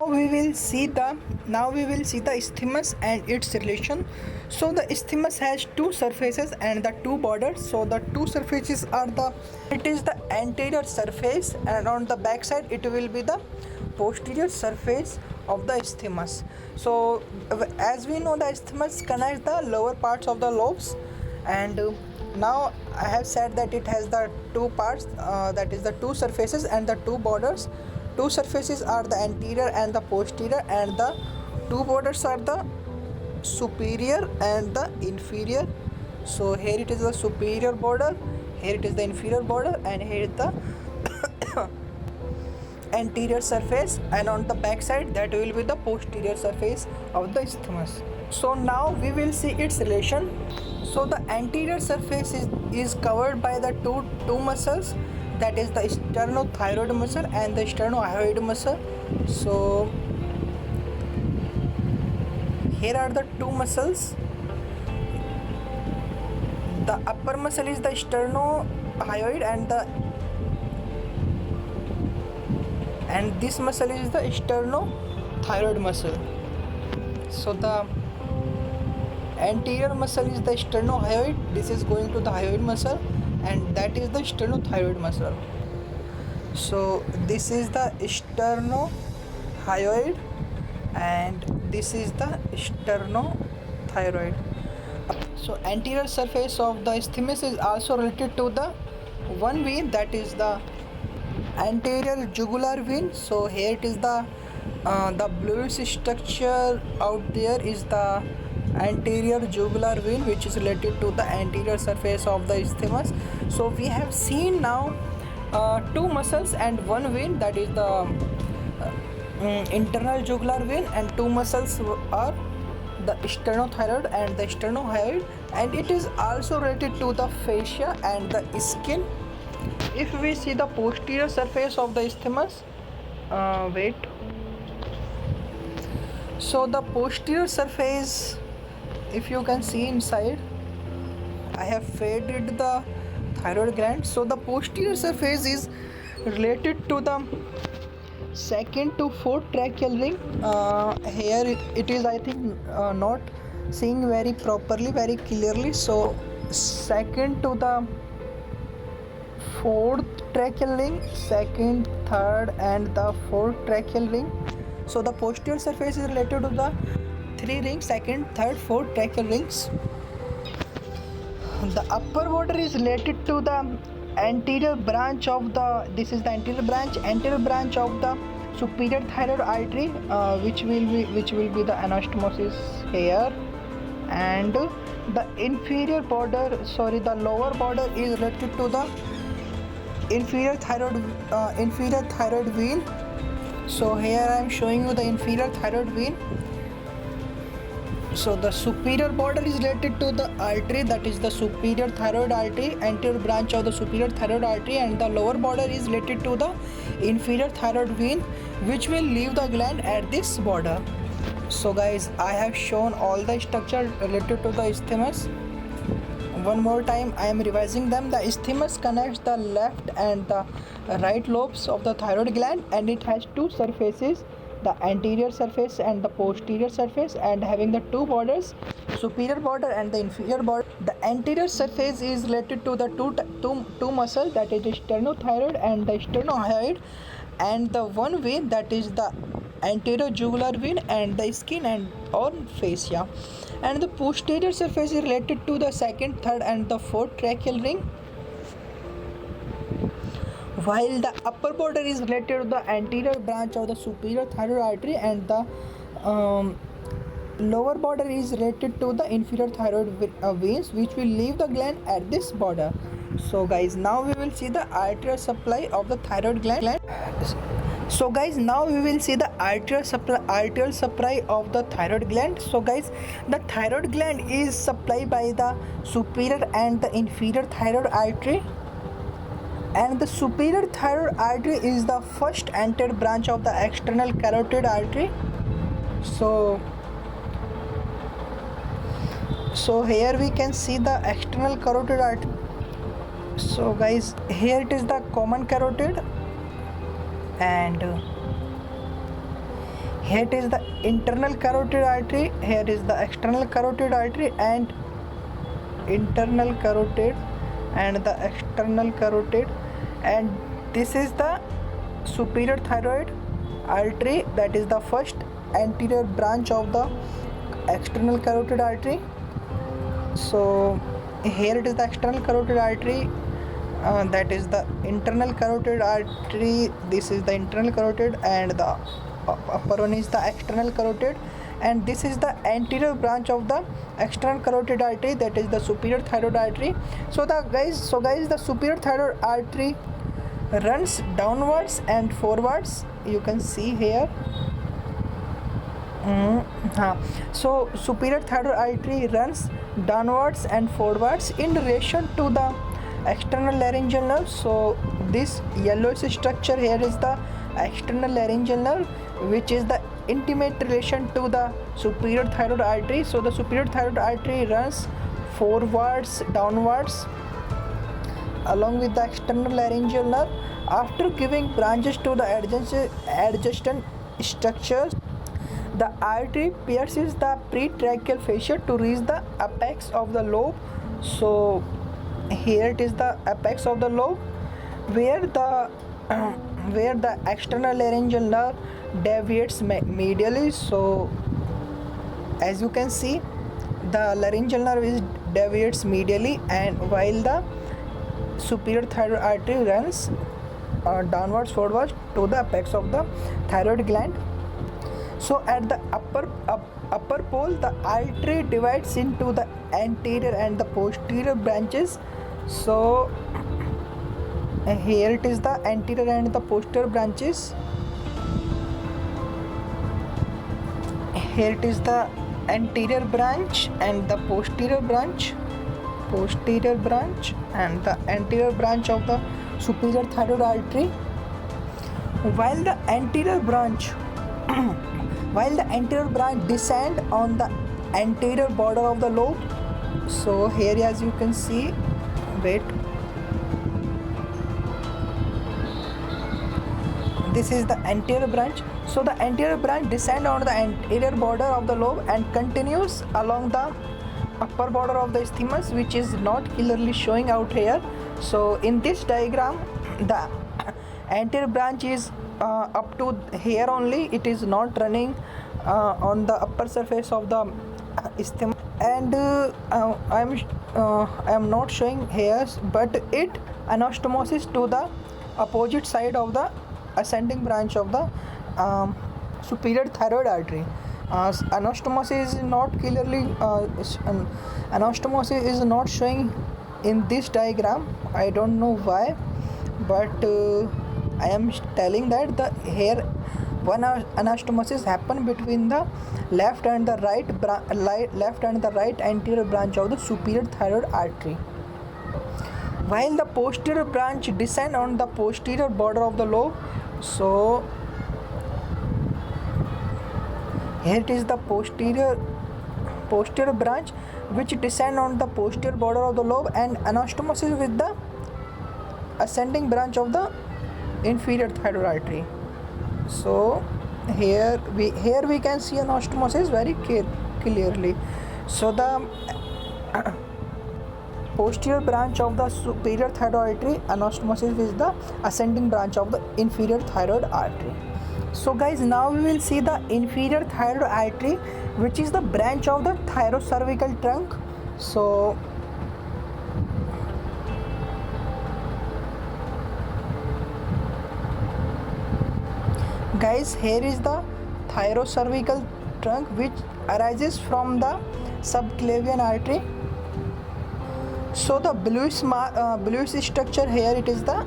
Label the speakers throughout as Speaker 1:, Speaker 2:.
Speaker 1: Now we will see the isthmus and its relation. So the isthmus has two surfaces and the two borders. So the two surfaces are it is the anterior surface, and on the back side it will be the posterior surface of the isthmus. So as we know, the isthmus connects the lower parts of the lobes, and now I have said that it has the two parts, that is the two surfaces and the two borders. Two surfaces are the anterior and the posterior, and the two borders are the superior and the inferior. So here it is the superior border, here it is the inferior border, and here is the anterior surface, and on the back side that will be the posterior surface of the isthmus. So now we will see its relation. So the anterior surface is covered by the two muscles, that is the sternothyroid muscle and the sternohyoid muscle. So here are the two muscles. The upper muscle is the sternohyoid, and this muscle is the sternothyroid muscle. So the anterior muscle is the sternohyoid, this is going to the hyoid muscle, and that is the sternothyroid muscle. So this is the sternohyoid and this is the sternothyroid. So anterior surface of the isthmus is also related to the one vein, that is the anterior jugular vein. So here it is the bluish structure out there is the anterior jugular vein, which is related to the anterior surface of the isthmus. So we have seen now two muscles and one vein, that is the internal jugular vein, and two muscles are the sternothyroid and the sternohyoid, and it is also related to the fascia and the skin. If we see the posterior surface of the isthmus, so the posterior surface, if you can see inside, I have faded the thyroid gland. So the posterior surface is related to the second to fourth tracheal ring. Here it is, I think, not seeing very properly, very clearly. So second to the fourth tracheal ring, second, third and the fourth tracheal ring. So the posterior surface is related to the three rings, second, third, fourth tracheal rings. The upper border is related to the anterior branch of the, this is the anterior branch of the superior thyroid artery, which will be the anastomosis here, and the inferior border, the lower border is related to the inferior thyroid vein. So here I am showing you the inferior thyroid vein. So the superior border is related to the artery, that is the superior thyroid artery, anterior branch of the superior thyroid artery, and the lower border is related to the inferior thyroid vein, which will leave the gland at this border. So guys, I have shown all the structure related to the isthmus. One more time I am revising them. The isthmus connects the left and the right lobes of the thyroid gland, and it has two surfaces, the anterior surface and the posterior surface, and having the two borders, superior border and the inferior border. The anterior surface is related to the two muscles, that is the sternothyroid and the sternohyoid, and the one vein, that is the anterior jugular vein and the skin and or fascia. And the posterior surface is related to the second, third and the fourth tracheal ring, while the upper border is related to the anterior branch of the superior thyroid artery, and the lower border is related to the inferior thyroid veins, which will leave the gland at this border. So guys, now we will see the arterial supply of the thyroid gland. So guys, now we will see the arterial supply of the thyroid gland. So guys, the thyroid gland is supplied by the superior and the inferior thyroid artery, and the superior thyroid artery is the first entered branch of the external carotid artery. So here we can see the external carotid artery. So guys, here it is the common carotid, and Here it is the internal carotid artery, here is the external carotid artery, and internal carotid and the external carotid, and this is the superior thyroid artery, that is the first anterior branch of the external carotid artery. So here it is the external carotid artery, that is the internal carotid artery, this is the internal carotid, and the upper one is the external carotid, and this is the anterior branch of the external carotid artery, that is the superior thyroid artery. So guys the superior thyroid artery runs downwards and forwards, you can see here. So superior thyroid artery runs downwards and forwards in relation to the external laryngeal nerve. So this yellowish structure here is the external laryngeal nerve, which is the intimate relation to the superior thyroid artery. So the superior thyroid artery runs forwards, downwards along with the external laryngeal nerve. After giving branches to the adjacent structures, the artery pierces the pretracheal fascia to reach the apex of the lobe. So here it is the apex of the lobe, where the external laryngeal nerve deviates medially. So as you can see, the laryngeal nerve deviates medially, and while the superior thyroid artery runs downwards forwards to the apex of the thyroid gland. So at the upper pole, the artery divides into the anterior and the posterior branches. So here it is the anterior and the posterior branches. Here it is the anterior branch and the posterior branch, and the anterior branch of the superior thyroid artery. While the anterior branch descend on the anterior border of the lobe. So here, as you can see, this is the anterior branch. So the anterior branch descend on the anterior border of the lobe and continues along the upper border of the isthmus, which is not clearly showing out here. So in this diagram, the anterior branch is up to here only, it is not running on the upper surface of the isthmus, and I am not showing hairs, but it anastomosis to the opposite side of the ascending branch of the superior thyroid artery. Anastomosis is not clearly anastomosis is not showing in this diagram. I don't know why, but I am telling that the here one anastomosis happen between the left and the right anterior branch of the superior thyroid artery, while the posterior branch descend on the posterior border of the lobe. So here it is the posterior branch which descend on the posterior border of the lobe and anastomosis with the ascending branch of the inferior thyroid artery. So here we can see anastomosis very clearly. So the posterior branch of the superior thyroid artery anastomosis is the ascending branch of the inferior thyroid artery. So guys, now we will see the inferior thyroid artery, which is the branch of the thyrocervical trunk. So guys, here is the thyrocervical trunk which arises from the subclavian artery. So the bluish structure here, it is the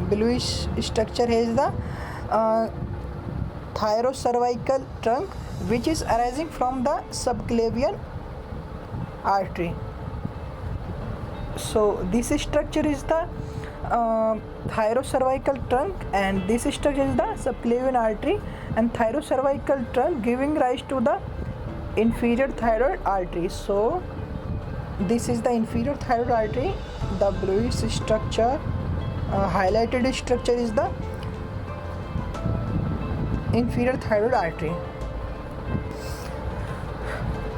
Speaker 1: bluish structure here is the thyrocervical trunk which is arising from the subclavian artery. So this structure is the thyrocervical trunk, and this structure is the subclavian artery, and thyrocervical trunk giving rise to the inferior thyroid artery. So this is the inferior thyroid artery. The bluish structure, highlighted structure is the inferior thyroid artery.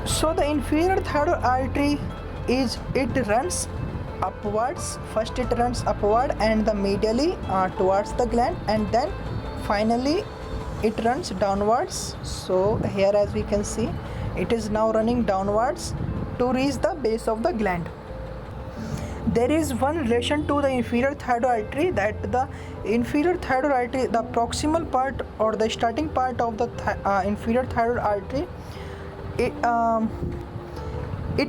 Speaker 1: So the inferior thyroid artery it runs upwards. First it runs upward and the medially towards the gland, and then finally it runs downwards. So here, as we can see, it is now running downwards to reach the base of the gland. There is one relation to the inferior thyroid artery, that the inferior thyroid artery, the proximal part or the starting part of the inferior thyroid artery, it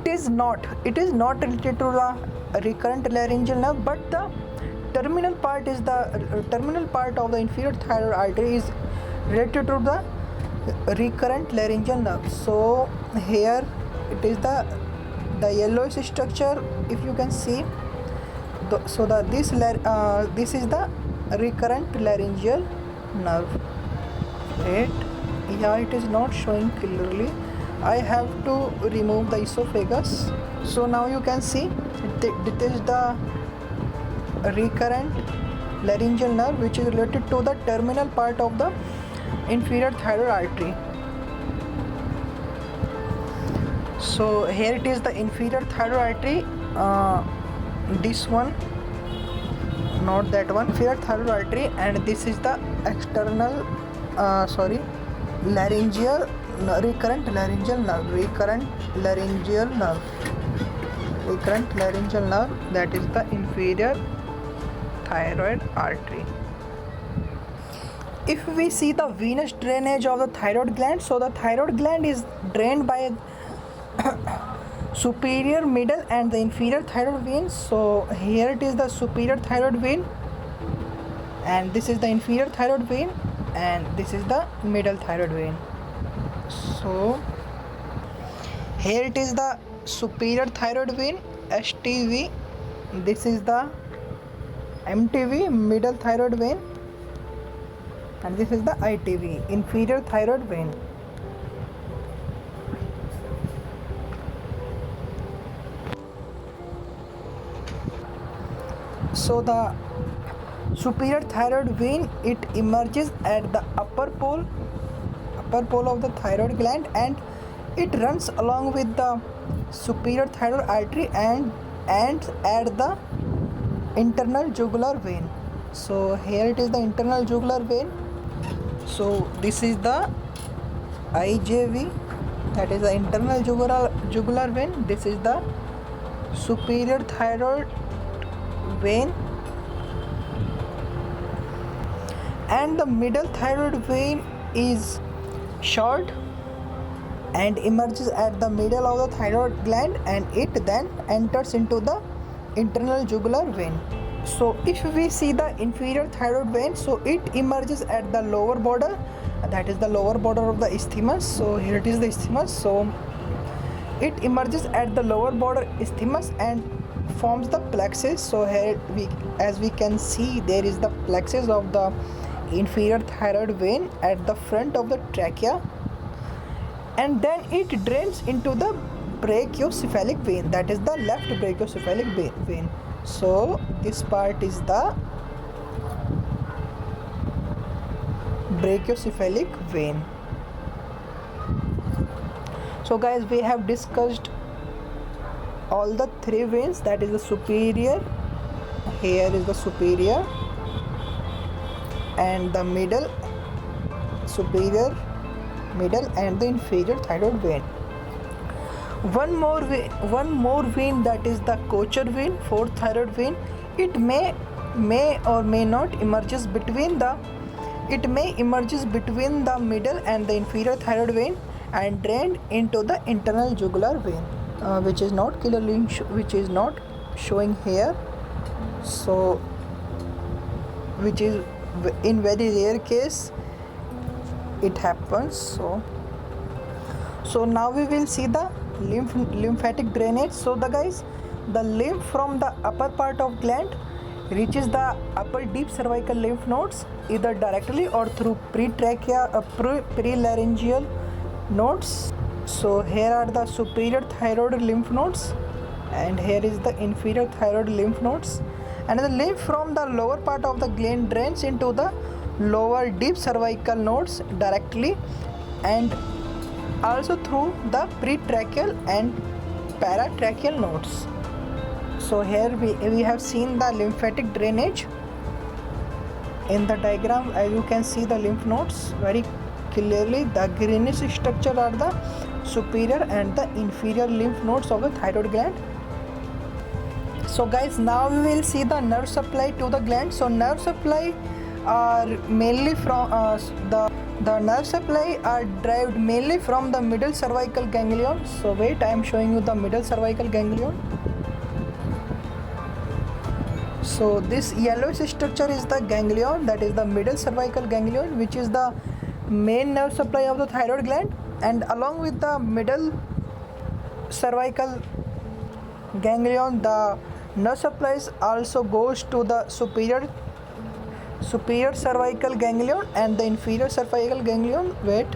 Speaker 1: is not related to the recurrent laryngeal nerve, but the terminal part of the inferior thyroid artery is related to the recurrent laryngeal nerve. So here it is the yellowish structure, if you can see. So this is the recurrent laryngeal nerve. Wait, yeah, it is not showing clearly. I have to remove the esophagus. So now you can see this is the recurrent laryngeal nerve, which is related to the terminal part of the inferior thyroid artery. So here it is the inferior thyroid artery, this one, not that one, inferior thyroid artery, and this is the external recurrent laryngeal nerve, that is the inferior thyroid artery. If we see the venous drainage of the thyroid gland, so the thyroid gland is drained by superior, middle and the inferior thyroid veins. So here it is the superior thyroid vein, and this is the inferior thyroid vein, and this is the middle thyroid vein. So here it is the superior thyroid vein, STV, this is the MTV, middle thyroid vein, and this is the ITV, inferior thyroid vein. So the superior thyroid vein, it emerges at the upper pole of the thyroid gland, and it runs along with the superior thyroid artery and at the internal jugular vein. So here it is the internal jugular vein. So this is the IJV, that is the internal jugular vein. This is the superior thyroid vein, and the middle thyroid vein is short and emerges at the middle of the thyroid gland, and it then enters into the internal jugular vein. So if we see the inferior thyroid vein, so it emerges at the lower border, that is the lower border of the isthmus. So here it is the isthmus. So it emerges at the lower border isthmus and forms the plexus. So here as we can see, there is the plexus of the inferior thyroid vein at the front of the trachea, and then it drains into the brachiocephalic vein, that is the left brachiocephalic vein. So this part is the brachiocephalic vein. So guys, we have discussed all the three veins, that is the superior, here is the superior, and the middle, superior, middle and the inferior thyroid vein. One more vein, that is the Kocher vein, fourth thyroid vein. It may or may not emerges between the middle and the inferior thyroid vein and drained into the internal jugular vein, which is not showing here. So which is in very rare case it happens. So now we will see the lymphatic drainage. So the lymph from the upper part of gland reaches the upper deep cervical lymph nodes either directly or through prelaryngeal nodes. So here are the superior thyroid lymph nodes, and here is the inferior thyroid lymph nodes, and the lymph from the lower part of the gland drains into the lower deep cervical nodes directly, and also through the pretracheal and paratracheal nodes. So here we have seen the lymphatic drainage. In the diagram, as you can see the lymph nodes very clearly. The greenish structure are the superior and the inferior lymph nodes of the thyroid gland. So guys, now we will see the nerve supply to the gland. So nerve supply are mainly from the nerve supply are derived mainly from the middle cervical ganglion. So wait, I am showing you the middle cervical ganglion. So this yellowish structure is the ganglion, that is the middle cervical ganglion, which is the main nerve supply of the thyroid gland. And along with the middle cervical ganglion, the nerve supplies also goes to the superior cervical ganglion and the inferior cervical ganglion. Wait,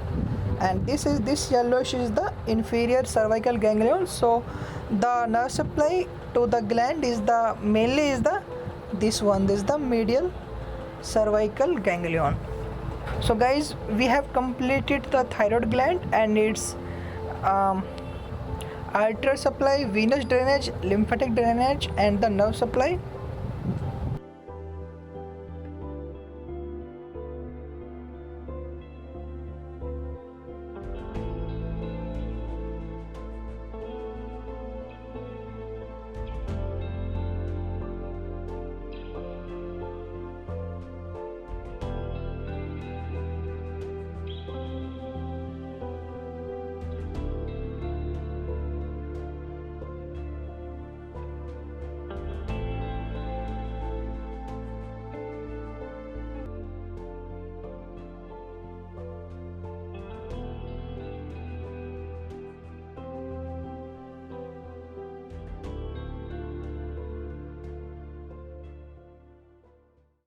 Speaker 1: and this yellowish is the inferior cervical ganglion. So the nerve supply to the gland is the mainly is the this is the medial cervical ganglion. So guys, we have completed the thyroid gland and its arterial supply, venous drainage, lymphatic drainage, and the nerve supply.